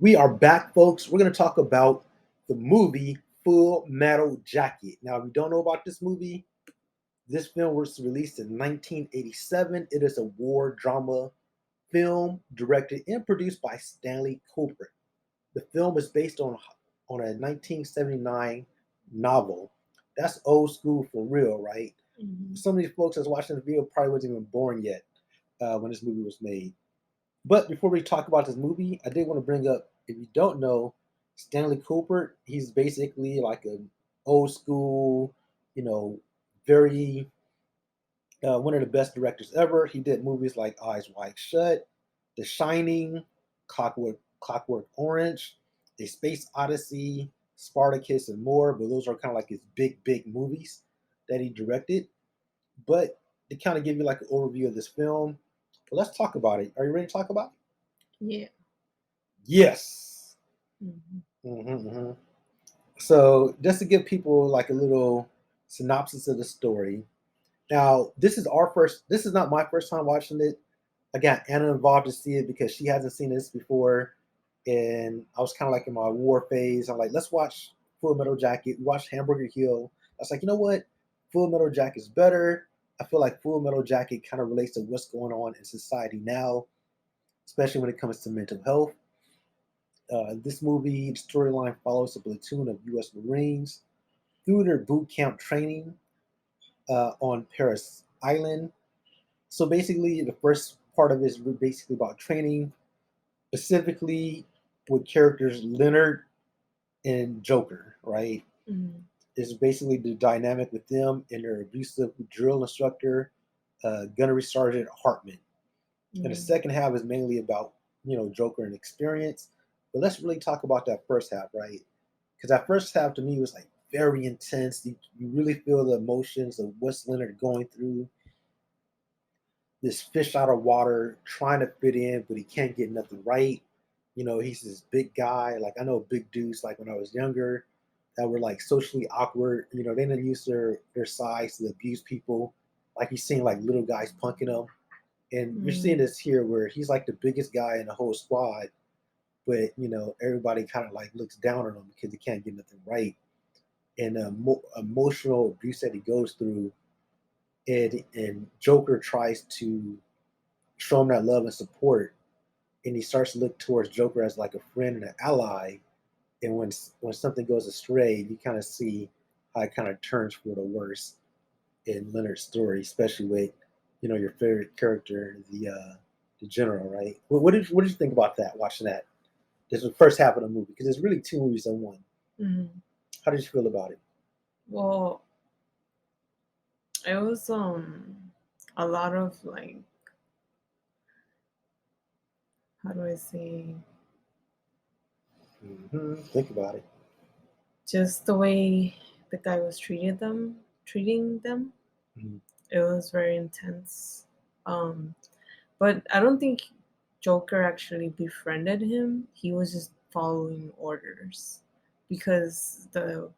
We are back, folks. We're going to talk about the movie Full Metal Jacket. Now, if you don't know about this movie, this film was released in 1987. It is a war drama film directed and produced by Stanley Kubrick. The film is based on a 1979 novel. That's old school for real, right? Mhm. Some of these folks that's watching the video probably wasn't even born yet when this movie was made. But before we talk about this movie, I did want to bring up, if you don't know, Stanley Kubrick. He's basically like an old school, you know, very one of the best directors ever. He did movies like Eyes Wide Shut, The Shining, Clockwork Orange, A Space Odyssey, Spartacus, and more. But those are kind of like his big movies that he directed. But to kind of give you like an overview of this film, well, let's talk about it. Are you ready to talk about it? Yeah. Yes. Mhm. Hmm. So, just to give people like a little synopsis of the story. Now, this is our first. This is not my first time watching it. I got Anna involved to see it because she hasn't seen this before, and I was kind of like in my war phase. I'm like, let's watch Full Metal Jacket. We watched Hamburger Hill. I was like, you know what? Full Metal Jacket is better. I feel like Full Metal Jacket kind of relates to what's going on in society now, especially when it comes to mental health. This movie storyline follows a platoon of U.S. Marines through their boot camp training on Paris Island. So basically, the first part of it is basically about training, specifically with characters Leonard and Joker, right? Mhm. Is basically the dynamic with them and their abusive drill instructor, Gunnery Sergeant Hartman. And the Mhm. second half is mainly about, Joker and experience. But let's really talk about that first half, right? Because that first half to me was like very intense. You really feel the emotions of what's Leonard going through. This fish out of water, trying to fit in, but he can't get nothing right. He's this big guy. Like I know big dudes. Like when I was younger, that were like socially awkward. They didn't use their size to abuse people. Like he's seeing like little guys punking them, and you're seeing Mhm. this here where he's like the biggest guy in the whole squad, but everybody kind of like looks down on him because he can't get nothing right, and emotional abuse that he goes through, and Joker tries to show him that love and support, and he starts to look towards Joker as like a friend and an ally, and when something goes astray, you kind of see how it kind of turns for the worse in Leonard's story, especially with your favorite character, the general, right? What did you think about that? Watching that, this was the first half of the movie because it's really two movies in one. Mhm. How did you feel about it? Well, it was a lot of like, how do I say, Think about it. just the way the guy was treating them. Mhm. It was very intense. Um, but I don't think Joker actually befriended him. He was just following orders because the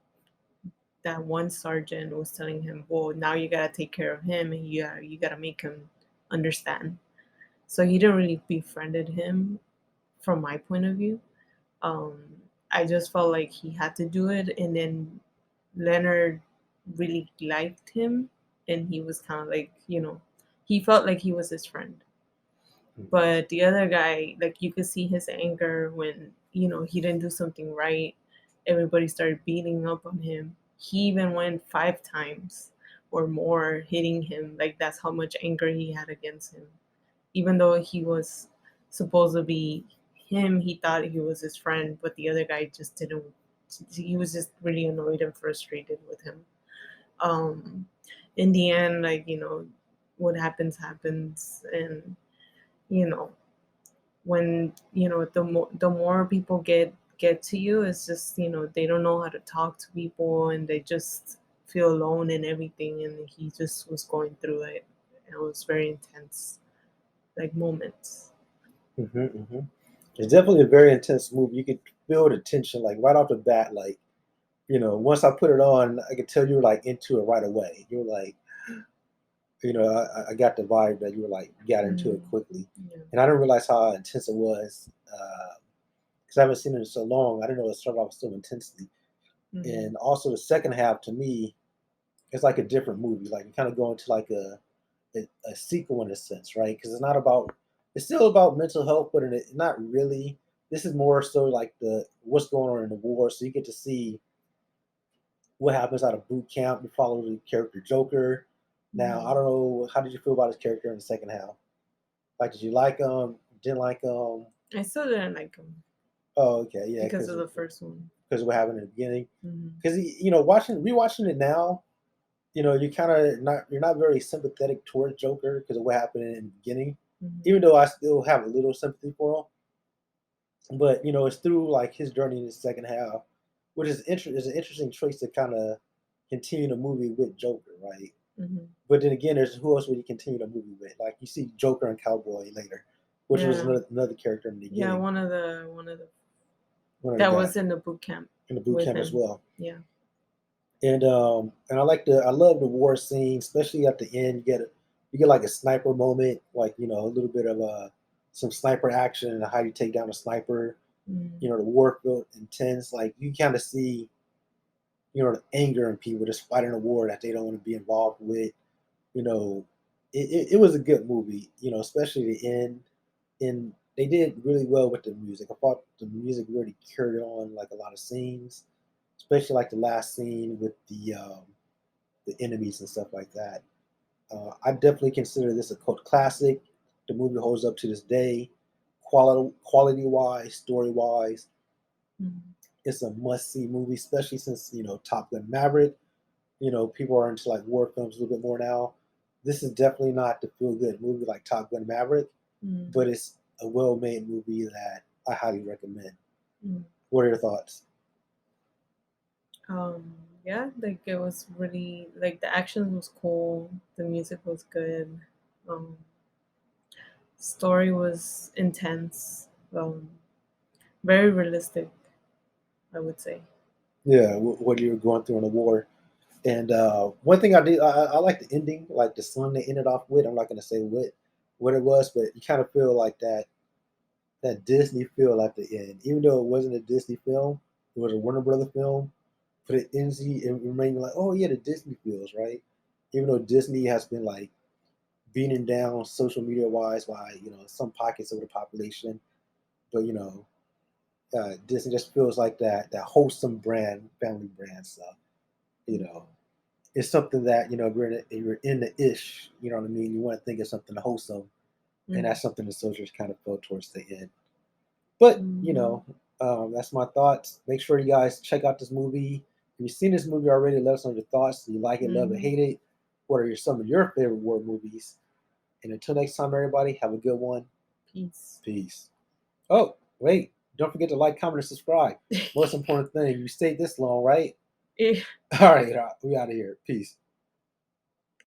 that one sergeant was telling him, "Well, now you gotta take care of him, and you gotta make him understand." So he didn't really befriended him, from my point of view. I just felt like he had to do it, and then Leonard really liked him, and he was kind of like, he felt like he was his friend. Mhm. But the other guy, like you could see his anger when he didn't do something right. Everybody started beating up on him. He even went 5 times or more hitting him. Like that's how much anger he had against him. Even though he was supposed to be him, he thought he was his friend, but the other guy just didn't. He was just really annoyed and frustrated with him. Um, in the end, like what happens happens, and you know when the more people get to you, it's just they don't know how to talk to people, and they just feel alone and everything, and he just was going through it. It was very intense, like moments. Mm-hmm. It's definitely a very intense movie. You could feel the tension like right off the bat. Like once I put it on, I could tell you were like into it right away. You were like, I got the vibe that you were like got into it Mm, quickly, yeah. and I didn't realize how intense it was. because I haven't seen it in so long. I didn't know it started off so intensely. Mhm. And also the second half to me is like a different movie. Like you kind of go into like a sequel in a sense, right? Because it's not about it's still about mental health, but not really. This is more so like the what's going on in the war. So you get to see what happens out of boot camp. You follow the character Joker. Now I Mhm. don't know how did you feel about his character in the second half? Like did you like him? Didn't like him? I still didn't like him Oh, okay, yeah, because of the first one. because of what happened in the beginning. Mhm. Because watching rewatching it now, you kind of not you're not very sympathetic towards Joker because of what happened in the beginning. Mhm. Even though I still have a little sympathy for him, but it's through like his journey in the second half, which is an interesting choice to kind of continue the movie with Joker, right? Mhm. But then again, there's who else would you continue the movie with? Like you see Joker and Cowboy later, which was Yeah. another character in the Yeah, beginning, one of the one of the that guys was in the boot camp in the boot with camp as him. well. Yeah. And I love the war scene, especially at the end. You get like a sniper moment, like a little bit of some sniper action and how you take down a sniper. Mhm. The war felt intense. Like you kind of see the anger in people just fighting a war that they don't want to be involved with. You know, it was a good movie. Especially the end. And they did really well with the music. I thought the music really carried on like a lot of scenes, especially like the last scene with the enemies and stuff like that. I definitely consider this a cult classic. The movie holds up to this day, quality wise, story wise. Mhm. It's a must see movie, especially since Top Gun Maverick. People are into like war films a little bit more now. This is definitely not the feel good movie like Top Gun Maverick, Mhm. but it's a well made movie that I highly recommend. Mhm. What are your thoughts? Um, yeah, like it was really like the action was cool, the music was good, um, story was intense, very realistic, I would say. Yeah, what you're going through in the war. And one thing I like the ending, like the song they ended off with. I'm not going to say what it was, but you kind of feel like that Disney feel at the end, even though it wasn't a Disney film, it was a Warner Brother film. But it ends, it remained like, oh yeah, the Disney feels right. Even though Disney has been like beaten down social media wise by some pockets of the population, but Disney just feels like that wholesome brand, family brand stuff. You know, it's something that if you're in the ish, you know what I mean. You want to think of something wholesome, and Mm-hmm. that's something the soldiers kind of felt towards the end. But Mm-hmm. that's my thoughts. Make sure you guys check out this movie. If you've seen this movie already, let us know your thoughts. Do you like it, love it, Mm-hmm. hate it? What are some of your favorite war movies? And until next time, everybody, have a good one. Peace. Peace. Oh, wait. Don't forget to like, comment, and subscribe. Most important thing, you stayed this long, right? Eh, All right, we out of here. Peace.